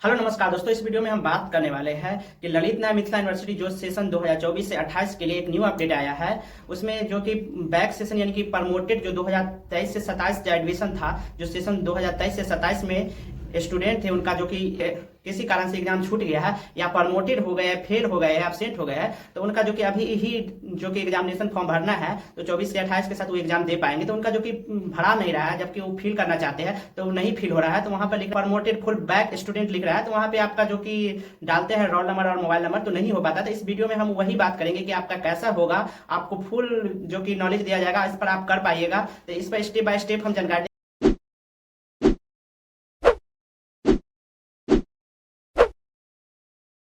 Hello नमस्कार दोस्तों, इस वीडियो में हम बात करने वाले हैं कि ललित नारायण मिथिला यूनिवर्सिटी जो सेशन 2024 से 28 के लिए एक न्यू अपडेट आया है। उसमें जो कि बैक सेशन यानी कि प्रमोटेड जो 2023 से 27 जो एडमिशन था, जो सेशन 2023 से 27 में स्टूडेंट थे उनका जो कि किसी कारण से एग्जाम छूट गया है या प्रमोटेड हो गए, फेल हो गए, एब्सेंट हो गए हैं, तो उनका जो कि अभी ही जो कि एग्जामिनेशन फॉर्म भरना है तो 24 से 28 के साथ वो एग्जाम दे पाएंगे। तो उनका जो कि भरा नहीं रहा है, जबकि वो फिल करना चाहते हैं तो वो नहीं फिल हो रहा है, तो वहां पर लिख प्रमोटेड फुल बैक स्टूडेंट लिख रहा है, तो वहां पे आपका जो कि डालते हैं रोल नंबर और मोबाइल नंबर तो नहीं हो पाता। तो इस वीडियो में हम वही बात करेंगे कि आपका कैसा होगा, आपको फुल जो कि नॉलेज दिया जाएगा, इस पर आप कर पाइएगा। तो इस पर स्टेप बाय स्टेप हम जानकारी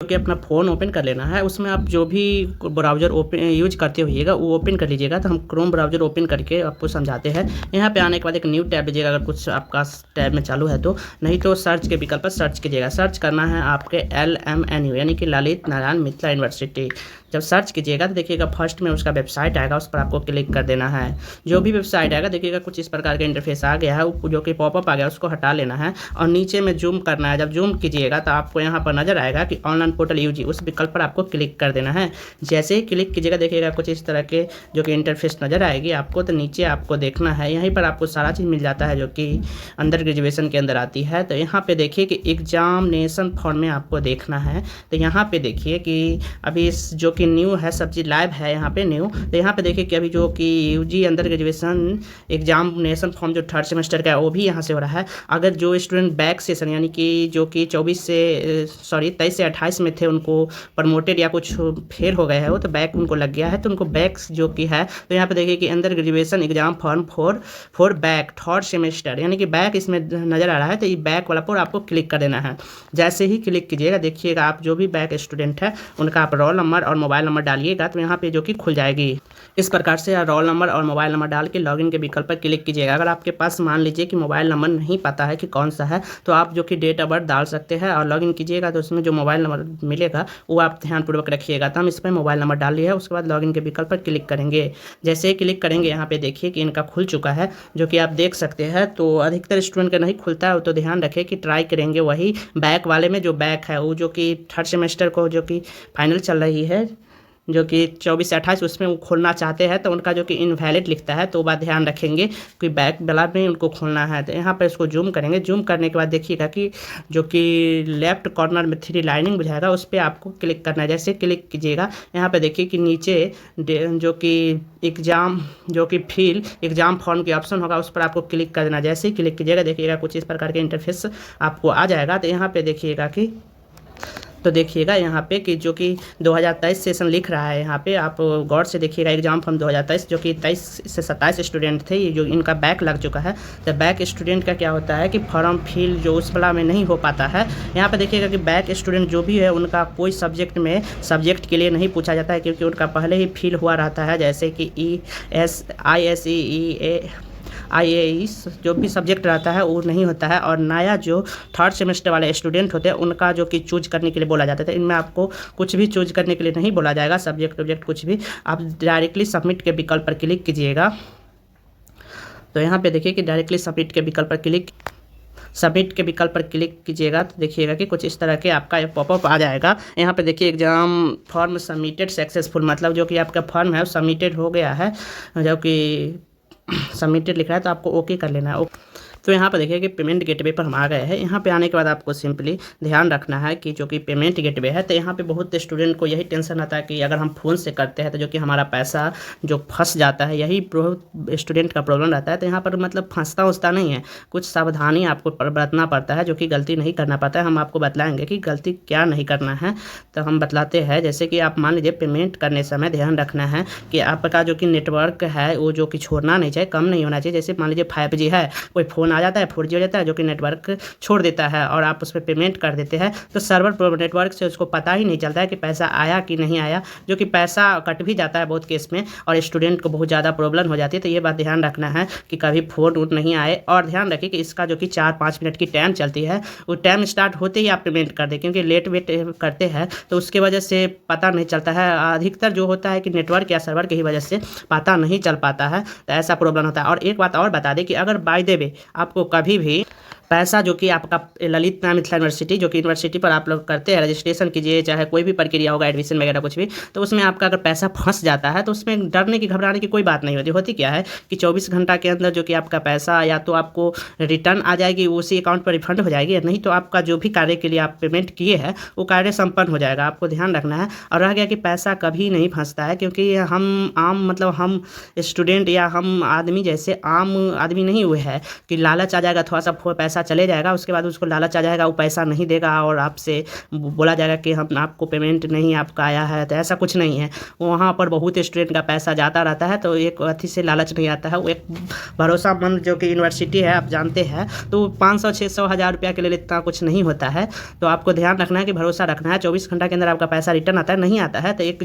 कि अपना फ़ोन ओपन कर लेना है। उसमें आप जो भी ब्राउज़र ओपन यूज करते होइएगा वो ओपन कर लीजिएगा। तो हम क्रोम ब्राउज़र ओपन करके आपको समझाते हैं। यहाँ पे आने के बाद एक न्यू टैब लीजिएगा अगर कुछ आपका टैब में चालू है तो, नहीं तो सर्च के विकल्प पर सर्च कीजिएगा। सर्च करना है आपके LMNU यानी कि ललित नारायण मिथिला यूनिवर्सिटी। जब सर्च कीजिएगा तो देखिएगा फर्स्ट में उसका वेबसाइट आएगा, उस पर आपको क्लिक कर देना है। जो भी वेबसाइट आएगा देखिएगा कुछ इस प्रकार का इंटरफेस आ गया है, जो कि पॉपअप आ गया उसको हटा लेना है और नीचे में जूम करना है। जब जूम कीजिएगा तो आपको यहाँ पर नजर आएगा कि ऑनलाइन पोर्टल यूजी, उस विकल्प पर आपको क्लिक कर देना है। जैसे ही क्लिक कीजिएगा देखिएगा कुछ इस तरह के जो कि इंटरफेस नजर आएगी आपको। तो नीचे आपको देखना है, यहीं पर आपको सारा चीज़ मिल जाता है जो कि अंडर ग्रेजुएशन के अंदर आती है। तो यहाँ पे देखिए कि एग्जामिनेशन फॉर्म में आपको देखना है। तो यहाँ पे देखिए कि अभी इस जो कि न्यू है सब चीज़ लाइव है यहाँ पे न्यू। तो यहाँ पे देखिए कि अभी जो कि UG under graduation examination form जो थर्ड सेमेस्टर का है वो भी यहाँ से हो रहा है। अगर जो स्टूडेंट बैक सेशन यानी कि जो कि 23 से 28 में थे उनको प्रमोटेड या कुछ फेल हो गए हैं वो, तो बैक उनको लग गया है तो उनको बैक जो कि है, तो यहाँ पे देखिए कि under graduation exam form for back third semester यानी कि बैक इसमें नज़र आ रहा है। तो ये बैक वाला पर आपको क्लिक कर देना है। जैसे ही क्लिक कीजिएगा देखिएगा आप जो भी बैक स्टूडेंट है उनका आप रोल नंबर और मोबाइल नंबर डालिएगा तो यहाँ पे जो कि खुल जाएगी। इस प्रकार से रोल नंबर और मोबाइल नंबर डाल के लॉगिन के विकल्प पर क्लिक कीजिएगा। अगर आपके पास मान लीजिए कि मोबाइल नंबर नहीं पता है कि कौन सा है तो आप जो कि डेट ऑफ बर्थ डाल सकते हैं और लॉगिन कीजिएगा। तो उसमें जो मोबाइल नंबर मिलेगा वो आप ध्यानपूर्वक रखिएगा। तो हम इस पर मोबाइल नंबर डाल लिया है, उसके बाद लॉगिन के विकल्प पर क्लिक करेंगे। जैसे ही क्लिक करेंगे यहाँ पे देखिए कि इनका खुल चुका है जो कि आप देख सकते हैं। तो अधिकतर स्टूडेंट का नहीं खुलता है तो ध्यान रखें कि ट्राई करेंगे वही बैक वाले में। जो बैक है वो जो कि थर्ड सेमेस्टर को जो कि फाइनल चल रही है जो कि 24 से 28 उसमें वो खोलना चाहते हैं तो उनका जो कि इनवैलिड लिखता है तो बात ध्यान रखेंगे कि बैक वाला में उनको खोलना है। तो यहाँ पर इसको जूम करेंगे। जूम करने के बाद देखिएगा कि जो कि लेफ्ट कॉर्नर में 3 लाइनिंग बुझाएगा उस पर आपको क्लिक करना है। जैसे क्लिक कीजिएगा यहाँ पर देखिए कि नीचे जो कि एग्ज़ाम जो कि फिल एग्ज़ाम फॉर्म की ऑप्शन होगा उस पर आपको क्लिक कर देना। जैसे ही क्लिक कीजिएगा देखिएगा कुछ इस प्रकार के इंटरफेस आपको आ जाएगा। तो यहाँ पर देखिएगा कि तो देखिएगा यहाँ पे कि जो कि 2023 सेशन लिख रहा है। यहाँ पे आप गौर से देखिएगा एग्जाम फॉर्म 2023 जो कि 23 से 27 स्टूडेंट थे, ये जो इनका बैक लग चुका है। तो बैक स्टूडेंट का क्या होता है कि फॉर्म फिल जो उस वाला में नहीं हो पाता है। यहाँ पे देखिएगा कि बैक स्टूडेंट जो भी है उनका कोई सब्जेक्ट के लिए नहीं पूछा जाता है क्योंकि उनका पहले ही फिल हुआ रहता है। जैसे कि IAS जो भी सब्जेक्ट रहता है वो नहीं होता है। और नया जो थर्ड सेमेस्टर वाले स्टूडेंट होते हैं उनका जो कि चूज करने के लिए बोला जाता है। इनमें आपको कुछ भी चूज करने के लिए नहीं बोला जाएगा, सब्जेक्ट कुछ भी। आप डायरेक्टली सबमिट के विकल्प पर क्लिक कीजिएगा। तो यहाँ पे देखिए कि डायरेक्टली सबमिट के विकल्प पर क्लिक कीजिएगा तो देखिएगा कि कुछ इस तरह के आपका एक पॉपअप आ जाएगा। यहाँ पे देखिए एग्जाम फॉर्म सबमिटेड सक्सेसफुल, मतलब जो कि आपका फॉर्म है सबमिटेड हो गया है, जो कि सबमिटेड लिख रहा है तो आपको ओके कर लेना है। तो यहाँ पर देखिए कि पेमेंट गेटवे पर हम आ गए हैं। यहाँ पे आने के बाद आपको सिंपली ध्यान रखना है कि जो कि पेमेंट गेटवे है। तो यहाँ पे बहुत स्टूडेंट को यही टेंशन आता है कि अगर हम फ़ोन से करते हैं तो जो कि हमारा पैसा जो फंस जाता है, यही बहुत स्टूडेंट का प्रॉब्लम रहता है। तो यहाँ पर मतलब फंसता नहीं है, कुछ सावधानी आपको बरतना पड़ता है, जो कि गलती नहीं करना पड़ता है। हम आपको बतलाएंगे कि गलती क्या नहीं करना है। तो हम बतलाते हैं, जैसे कि आप मान लीजिए पेमेंट करने समय ध्यान रखना है कि आपका जो कि नेटवर्क है वो जो कि छोड़ना नहीं चाहिए, कम नहीं होना चाहिए। जैसे मान लीजिए 5G है, कोई फ़ोन आ जाता है 4G हो जाता है जो कि नेटवर्क छोड़ देता है और आप उस पर पेमेंट कर देते हैं तो सर्वर नेटवर्क से उसको पता ही नहीं चलता है कि पैसा आया कि नहीं आया, जो कि पैसा कट भी जाता है बहुत केस में और स्टूडेंट को बहुत ज़्यादा प्रॉब्लम हो जाती है। तो ये बात ध्यान रखना है कि कभी फ़ोन उठ नहीं आए। और ध्यान रखिए कि इसका जो कि 4-5 मिनट की टाइम चलती है, वो टाइम स्टार्ट होते ही आप पेमेंट कर दें, क्योंकि लेट वेट करते हैं तो उसकी वजह से पता नहीं चलता है। अधिकतर जो होता है कि नेटवर्क या सर्वर की ही वजह से पता नहीं चल पाता है, तो ऐसा प्रॉब्लम होता है। और एक बात और बता दें कि अगर बाय द वे आपको कभी भी पैसा जो कि आपका ललित नारायण मिथिला यूनिवर्सिटी, जो कि यूनिवर्सिटी पर आप लोग करते हैं रजिस्ट्रेशन कीजिए, चाहे कोई भी प्रक्रिया होगा एडमिशन वगैरह कुछ भी, तो उसमें आपका अगर पैसा फंस जाता है तो उसमें डरने की घबराने की कोई बात नहीं होती। होती क्या है कि 24 घंटा के अंदर जो कि आपका पैसा या तो आपको रिटर्न आ जाएगी, उसी अकाउंट पर रिफंड हो जाएगी, नहीं तो आपका जो भी कार्य के लिए आप पेमेंट किए हैं वो कार्य संपन्न हो जाएगा। आपको ध्यान रखना है। और रह गया कि पैसा कभी नहीं फंसता है, क्योंकि हम आम मतलब हम स्टूडेंट या हम आदमी जैसे आम आदमी नहीं हुए हैं कि लालच आ जाएगा, थोड़ा सा पैसा चले जाएगा, उसके बाद उसको लालच आ जाएगा, वो पैसा नहीं देगा और आपसे बोला जाएगा कि हम आपको पेमेंट नहीं आपका आया है। तो ऐसा कुछ नहीं है। वहाँ पर बहुत स्टूडेंट का पैसा जाता रहता है, तो एक अथी से लालच नहीं आता है। वो एक भरोसामंद जो कि यूनिवर्सिटी है, आप जानते हैं, तो 500 600 हज़ार रुपया के लिए इतना कुछ नहीं होता है। तो आपको ध्यान रखना है कि भरोसा रखना है। 24 घंटा के अंदर आपका पैसा रिटर्न आता है, नहीं आता है तो एक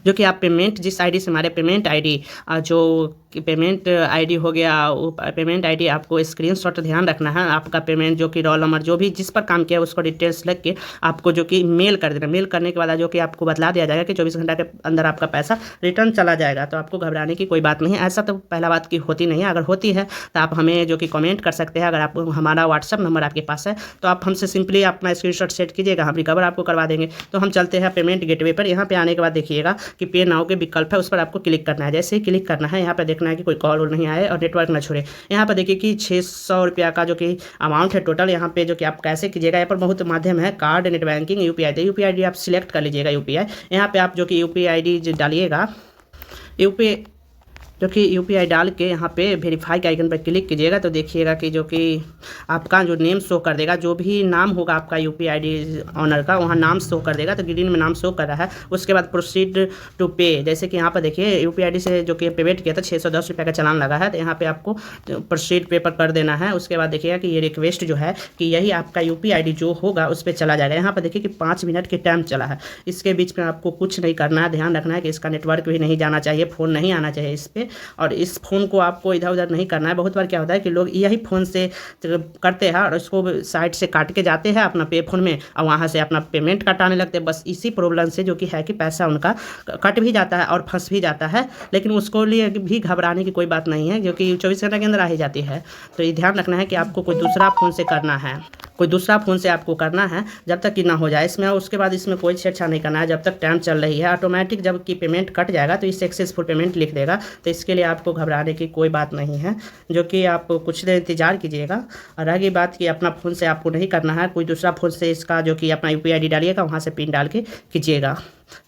जो कि आप पेमेंट जिस आईडी से हमारे पेमेंट आईडी जो कि पेमेंट आईडी हो गया, वो पेमेंट आईडी आपको स्क्रीनशॉट ध्यान रखना है। आपका पेमेंट जो कि रोल नंबर जो भी जिस पर काम किया उसको डिटेल्स लग के आपको जो कि मेल कर देना। मेल करने के बाद जो कि आपको बतला दिया जाएगा कि 24 घंटा के अंदर आपका पैसा रिटर्न चला जाएगा। तो आपको घबराने की कोई बात नहीं है। ऐसा तो पहला बात की होती नहीं है। अगर होती है तो आप हमें जो कि कमेंट कर सकते हैं। अगर आप हमारा व्हाट्सअप नंबर आपके पास है तो आप हमसे सिंपली अपना स्क्रीनशॉट सेट कीजिएगा, हम रिकवर आपको करवा देंगे। तो हम चलते हैं पेमेंट गेटवे पर। यहाँ पे आने के बाद देखिएगा कि पे नाउ के विकल्प है, उस पर आपको क्लिक करना है। जैसे ही क्लिक करना है, यहाँ पर देखना है कि कोई कॉल नहीं आए और नेटवर्क ना छोड़े। यहाँ पर देखिए कि 600 रुपया का जो कि अमाउंट है टोटल। यहाँ पे जो कि आप कैसे कीजिएगा, यहाँ पर बहुत माध्यम है, कार्ड, नेट बैंकिंग, यूपीआई। तो यूपीआई आई आप सिलेक्ट कर लीजिएगा यूपीआई। यहाँ पे आप जो कि यूपीआई आई डालिएगा, यूपीआई जो कि यूपीआई डाल के यहाँ पे वेरीफाई के आइकन पर क्लिक कीजिएगा तो देखिएगा कि जो कि आपका जो नेम शो कर देगा, जो भी नाम होगा आपका यूपीआई आईडी ऑनर का, वहाँ नाम शो कर देगा। तो ग्रीन में नाम शो कर रहा है। उसके बाद प्रोसीड टू पे, जैसे कि यहाँ पर देखिए यूपीआई आईडी से जो कि पेमेंट किया था 610 रुपये का चालान लगा है, तो यहाँ पे आपको प्रोसीड पे पर कर देना है। उसके बाद देखिएगा कि ये रिक्वेस्ट जो है कि यही आपका यूपीआई आईडी जो होगा उस पर चला जाएगा। यहाँ पर देखिए कि 5 मिनट के टाइम चला है। इसके बीच में आपको कुछ नहीं करना है। ध्यान रखना है कि इसका नेटवर्क भी नहीं जाना चाहिए, फ़ोन नहीं आना चाहिए इस पर, और इस फ़ोन को आपको इधर उधर नहीं करना है। बहुत बार क्या होता है कि लोग यही फ़ोन से करते हैं और इसको साइड से काट के जाते हैं अपना पे फ़ोन में और वहाँ से अपना पेमेंट कटाने लगते हैं। बस इसी प्रॉब्लम से जो कि है कि पैसा उनका कट भी जाता है और फंस भी जाता है। लेकिन उसको लिए भी घबराने की कोई बात नहीं है, जो कि 24 घंटे के अंदर आ ही जाती है। तो ये ध्यान रखना है कि आपको कोई दूसरा फ़ोन से करना है, कोई दूसरा फ़ोन से आपको करना है जब तक कि ना हो जाए इसमें। उसके बाद इसमें कोई छेड़छाड़ नहीं करना है जब तक टाइम चल रही है। ऑटोमेटिक जब कि पेमेंट कट जाएगा तो इस सक्सेसफुल पेमेंट लिख देगा। तो इसके लिए आपको घबराने की कोई बात नहीं है, जो कि आप कुछ देर इंतजार कीजिएगा। और आगे बात कि अपना फ़ोन से आपको नहीं करना है, कोई दूसरा फ़ोन से इसका जो कि अपना यूपीआई आईडी डालिएगा, वहाँ से पिन डाल के कीजिएगा।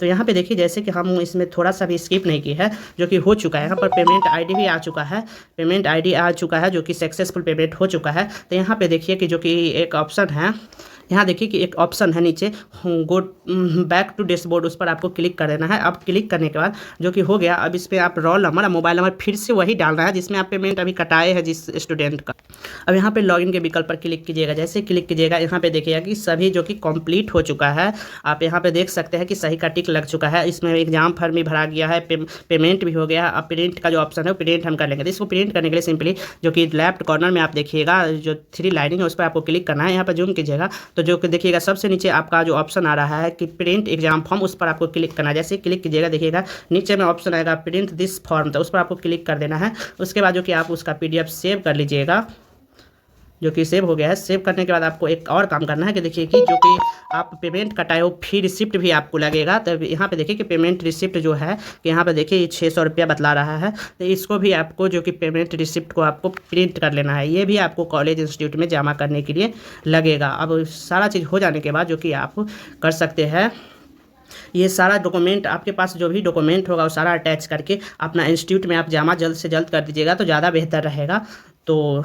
तो यहाँ पे देखिए जैसे कि हम इसमें थोड़ा सा भी स्किप नहीं की है, जो कि हो चुका है। यहाँ पर पेमेंट आईडी भी आ चुका है, पेमेंट आईडी आ चुका है जो कि सक्सेसफुल पेमेंट हो चुका है। तो यहाँ पे देखिए कि जो कि एक ऑप्शन है, यहाँ देखिए कि एक ऑप्शन है नीचे गो बैक टू डैशबोर्ड, उस पर आपको क्लिक कर देना है। अब क्लिक करने के बाद जो कि हो गया, अब इस पर आप रोल नंबर और मोबाइल नंबर फिर से वही डालना है जिसमें आप पेमेंट अभी कटाए हैं जिस स्टूडेंट का। अब यहाँ पे लॉगिन के विकल्प पर क्लिक कीजिएगा। जैसे क्लिक कीजिएगा यहाँ पे देखिएगा कि सभी जो कि कंप्लीट हो चुका है। आप यहाँ पे देख सकते हैं कि सही का टिक लग चुका है। इसमें एग्जाम फॉर्म भी भरा गया है, पेमेंट भी हो गया। अब प्रिंट का जो ऑप्शन है वो प्रिंट हम कर लेंगे। तो इसको प्रिंट करने के लिए सिंपली जो कि लेफ्ट कॉर्नर में आप देखिएगा जो 3 लाइनिंग है उस पर आपको क्लिक करना है। यहाँ पर जूम कीजिएगा तो जो कि देखिएगा सबसे नीचे आपका जो ऑप्शन आ रहा है कि प्रिंट एग्जाम फॉर्म, उस पर आपको क्लिक करना है। जैसे क्लिक कीजिएगा देखिएगा नीचे में ऑप्शन आएगा प्रिंट दिस फॉर्म, तो उस पर आपको क्लिक कर देना है। उसके बाद जो कि आप उसका PDF सेव कर लीजिएगा, जो कि सेव हो गया है। सेव करने के बाद आपको एक और काम करना है कि देखिए कि जो कि आप पेमेंट कटाए हो फिर रिसिप्ट भी आपको लगेगा। तो यहाँ पे देखिए कि पेमेंट रिसिप्ट जो है कि यहाँ पे देखिए 600 रुपया बतला रहा है। तो इसको भी आपको जो कि पेमेंट रिसिप्ट को आपको प्रिंट कर लेना है। ये भी आपको कॉलेज इंस्टीट्यूट में जमा करने के लिए लगेगा। अब सारा चीज़ हो जाने के बाद जो कि आप कर सकते हैं, ये सारा डॉक्यूमेंट आपके पास जो भी डॉक्यूमेंट होगा वो सारा अटैच करके अपना इंस्टीट्यूट में आप जमा जल्द से जल्द कर दीजिएगा तो ज़्यादा बेहतर रहेगा। तो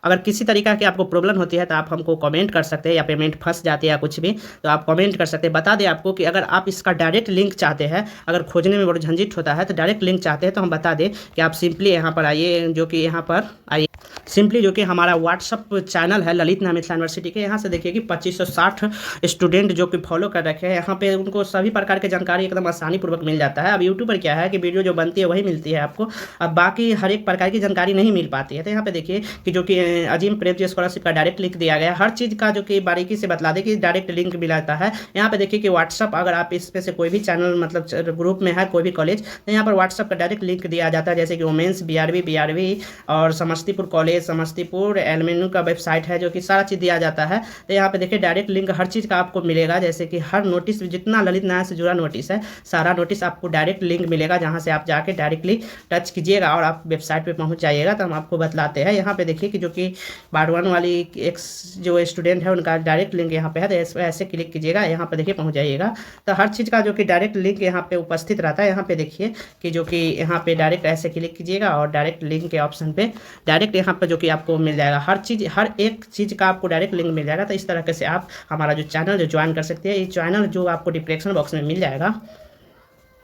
अगर किसी तरीका की आपको प्रॉब्लम होती है तो आप हमको कमेंट कर सकते हैं, या पेमेंट फंस जाती है या कुछ भी तो आप कमेंट कर सकते हैं। बता दें आपको कि अगर आप इसका डायरेक्ट लिंक चाहते हैं, अगर खोजने में बड़ा झंझट होता है तो डायरेक्ट लिंक चाहते हैं तो हम बता दें कि आप सिंपली यहाँ पर आइए, जो कि यहाँ पर आइए सिंपली जो कि हमारा व्हाट्सअप चैनल है ललित नारायण मिथिला यूनिवर्सिटी के। यहाँ से देखिए कि 2560 स्टूडेंट जो कि फॉलो कर रखे हैं। यहाँ पे उनको सभी प्रकार की जानकारी एकदम आसानी पूर्वक मिल जाता है। अब यूट्यूब पर क्या है कि वीडियो जो बनती है वही मिलती है आपको, अब बाकी हर एक प्रकार की जानकारी नहीं मिल पाती है। तो यहाँ पे देखिए कि जो कि अजीम प्रेम जी स्कॉलरशिप का डायरेक्ट लिंक दिया गया है। हर चीज़ का जो कि बारीकी से बतला दे कि डायरेक्ट लिंक मिलाता है। यहाँ पे देखिए कि व्हाट्सअप, अगर आप इस पे से कोई भी चैनल मतलब ग्रुप में है कोई भी कॉलेज, तो यहाँ पर व्हाट्सअप का डायरेक्ट लिंक दिया जाता है, जैसे कि वोमेंस बीआरबी और समस्तीपुर कॉलेज, समस्तीपुर एलमेनू का वेबसाइट है, जो कि सारा चीज़ दिया जाता है। तो यहाँ पे देखिए डायरेक्ट लिंक हर चीज़ का आपको मिलेगा, जैसे कि हर नोटिस, जितना ललित नारायण से जुड़ा नोटिस है, सारा नोटिस आपको डायरेक्ट लिंक मिलेगा, जहाँ से आप जाके डायरेक्टली टच कीजिएगा और आप वेबसाइट पे पहुँच जाइएगा। तो हम आपको बतलाते हैं। यहाँ पे देखिए कि जो कि पार्ट 1 वाली एक जो स्टूडेंट है उनका डायरेक्ट लिंक यहाँ पे है, तो ऐसे क्लिक कीजिएगा, यहाँ पे देखिए पहुँच जाइएगा। तो हर चीज़ का जो कि डायरेक्ट लिंक यहाँ पे उपस्थित रहता है। यहाँ पे देखिए कि जो कि यहाँ पे डायरेक्ट ऐसे क्लिक कीजिएगा और डायरेक्ट लिंक के ऑप्शन पे डायरेक्ट यहाँ पे जो कि आपको मिल जाएगा, हर चीज़, हर एक चीज़ का आपको डायरेक्ट लिंक मिल जाएगा। तो इस तरह से आप हमारा जो चैनल जो ज्वाइन कर सकते हैं। ये चैनल जो आपको डिस्क्रिप्शन बॉक्स में मिल जाएगा।